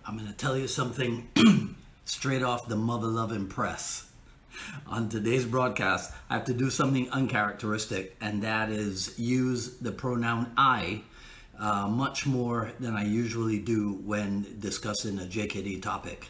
I'm going to tell you something straight off the mother-loving press. On today's broadcast, I have to do something uncharacteristic, and that is use the pronoun I much more than I usually do when discussing a JKD topic.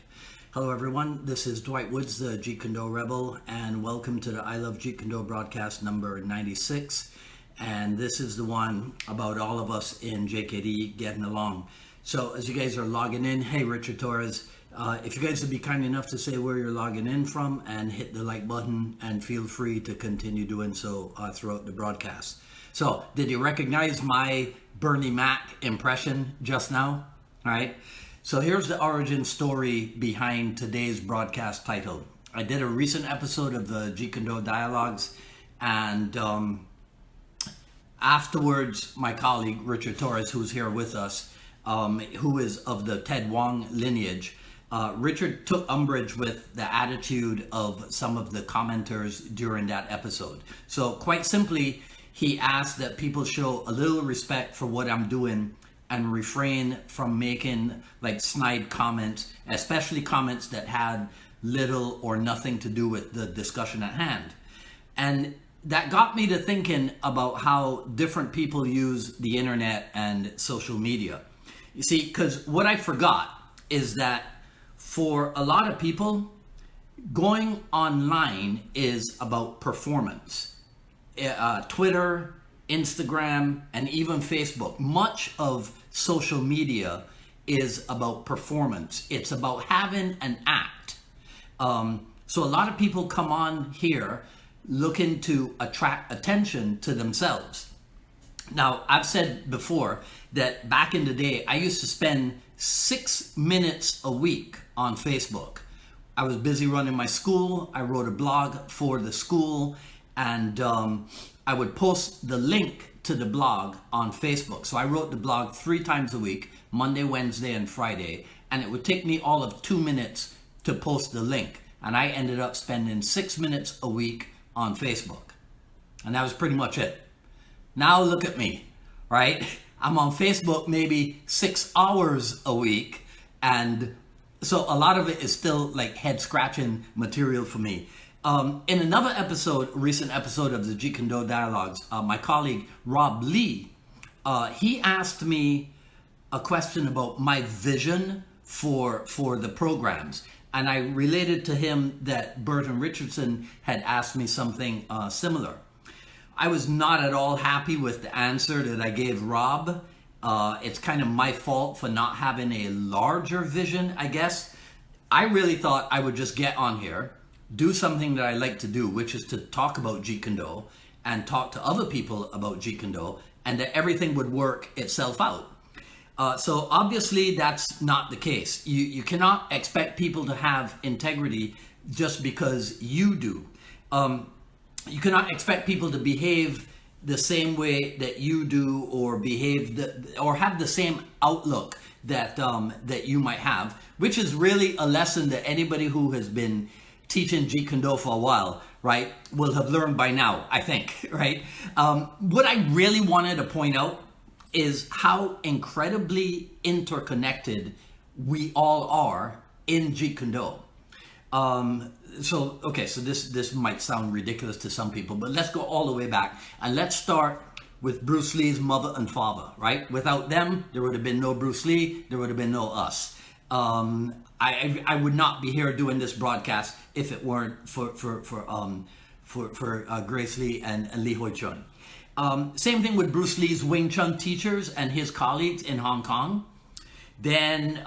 Hello everyone, this is Dwight Woods, the Jeet Kune Do Rebel, and welcome to the I Love Jeet Kune Do broadcast number 96. And this is the one about all of us in JKD getting along. So as you guys are logging in, hey Richard Torres, if you guys would be kind enough to say where you're logging in from and hit the like button, and feel free to continue doing so throughout the broadcast. So did you recognize my Bernie Mac impression just now? All right. So here's the origin story behind today's broadcast title. I did a recent episode of the Jeet Kune Do Dialogues, and afterwards my colleague Richard Torres, who's here with us, who is of the Ted Wong lineage, Richard took umbrage with the attitude of some of the commenters during that episode. So quite simply, he asked that people show a little respect for what I'm doing and refrain from making like snide comments, especially comments that had little or nothing to do with the discussion at hand. And that got me to thinking about how different people use the internet and social media. You see, because what I forgot is that for a lot of people, going online is about performance. Twitter, Instagram, and even Facebook, much of social media is about performance. It's about having an act. So a lot of people come on here looking to attract attention to themselves. Now, I've said before that back in the day, I used to spend 6 minutes a week on Facebook. I was busy running my school. I wrote a blog for the school, and I would post the link to the blog on Facebook. So I wrote the blog 3 times a week, Monday, Wednesday, and Friday, and it would take me all of 2 minutes to post the link. And I ended up spending 6 minutes a week on Facebook. And that was pretty much it. Now look at me, right? I'm on Facebook maybe 6 hours a week, and so a lot of it is still like head scratching material for me. In another episode, recent episode of the Jeet Kune Do Dialogues, my colleague Rob Lee, he asked me a question about my vision for the programs. And I related to him that Burton Richardson had asked me something similar. I was not at all happy with the answer that I gave Rob. It's kind of my fault for not having a larger vision, I guess. I really thought I would just get on here, do something that I like to do, which is to talk about Jeet Kune Do and talk to other people about Jeet Kune Do, and that everything would work itself out. So obviously that's not the case. You cannot expect people to have integrity just because you do. You cannot expect people to behave the same way that you do, or or have the same outlook that that you might have, which is really a lesson that anybody who has been teaching Jeet Kune Do for a while, right, will have learned by now, I think, right? What I really wanted to point out is how incredibly interconnected we all are in Jeet Kune Do. So this might sound ridiculous to some people, but let's go all the way back, and let's start with Bruce Lee's mother and father, right? Without them, there would have been no Bruce Lee, there would have been no us. I would not be here doing this broadcast if it weren't for Grace Lee and Lee Hoi Chun. Same thing with Bruce Lee's Wing Chun teachers and his colleagues in Hong Kong. Then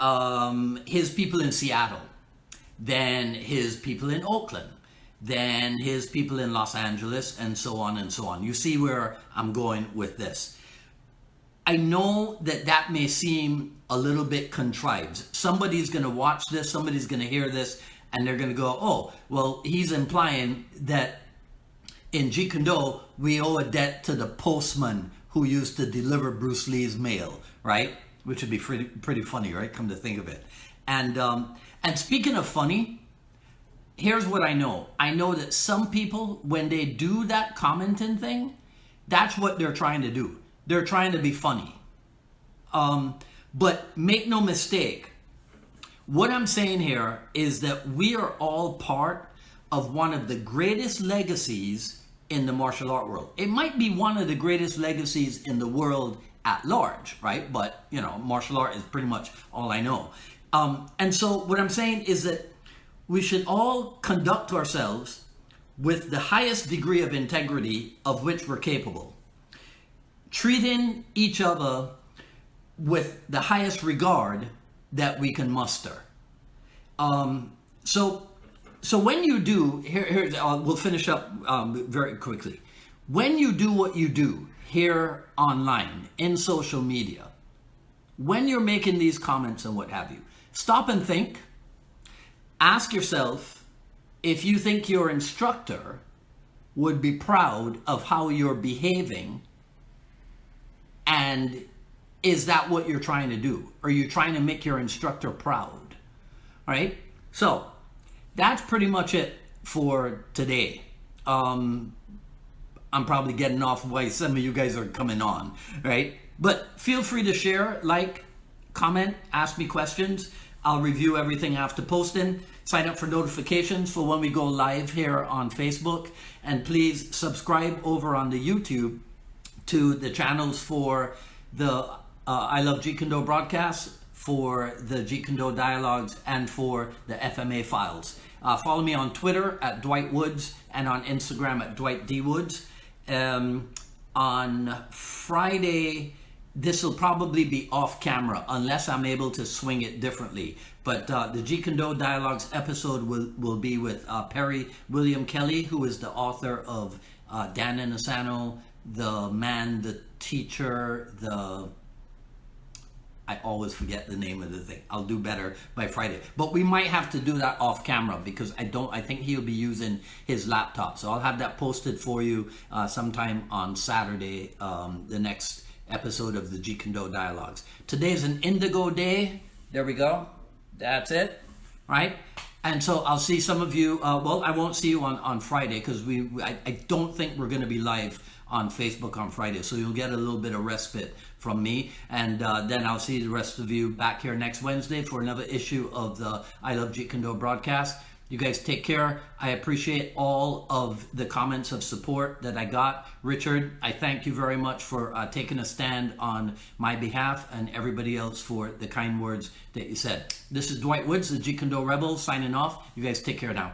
his people in Seattle. Then his people in Oakland. Then his people in Los Angeles, and so on and so on. You see where I'm going with this. I know that may seem a little bit contrived. Somebody's going to watch this, somebody's going to hear this, and they're going to go, oh, well, he's implying that in Jeet Kune Do, we owe a debt to the postman who used to deliver Bruce Lee's mail, right? Which would be pretty funny, right? Come to think of it. And speaking of funny, here's what I know. I know that some people, when they do that commenting thing, that's what they're trying to do. They're trying to be funny. But make no mistake, What I'm saying here is that we are all part of one of the greatest legacies in the martial art world. It might be one of the greatest legacies in the world at large, right? But, you know, martial art is pretty much all I know. And so what I'm saying is that we should all conduct ourselves with the highest degree of integrity of which we're capable, treating each other with the highest regard that we can muster. So when you do, we'll finish up very quickly. When you do what you do here online, in social media, when you're making these comments and what have you, stop and think. Ask yourself if you think your instructor would be proud of how you're behaving, and is that what you're trying to do? Are you trying to make your instructor proud? All right? So that's pretty much it for today. I'm probably getting off why some of you guys are coming on, right? But feel free to share, like, comment, ask me questions. I'll review everything after posting. Sign up for notifications for when we go live here on Facebook. And please subscribe over on the YouTube to the channels for the I Love Jeet Kune Do broadcasts, for the Jeet Kune Do Dialogues, and for the FMA files. Follow me on Twitter at Dwight Woods and on Instagram at Dwight D. Woods. On Friday, this will probably be off camera unless I'm able to swing it differently. But the Jeet Kune Do Dialogues episode will be with Perry William Kelly, who is the author of Dan and Asano, The Man, The Teacher, I always forget the name of the thing. I'll do better by Friday. But we might have to do that off camera because I think he'll be using his laptop. So I'll have that posted for you sometime on Saturday, the next episode of the Jeet Kune Do Dialogues. Today's an Indigo Day. There we go. That's it. Right? And so I'll see some of you. Well, I won't see you on Friday because I don't think we're going to be live on Facebook on Friday. So you'll get a little bit of respite from me. And then I'll see the rest of you back here next Wednesday for another issue of the I Love Jeet Kune Do broadcast. You guys take care. I appreciate all of the comments of support that I got. Richard, I thank you very much for taking a stand on my behalf, and everybody else for the kind words that you said. This is Dwight Woods, the Jeet Kune Do Rebel, signing off. You guys take care now.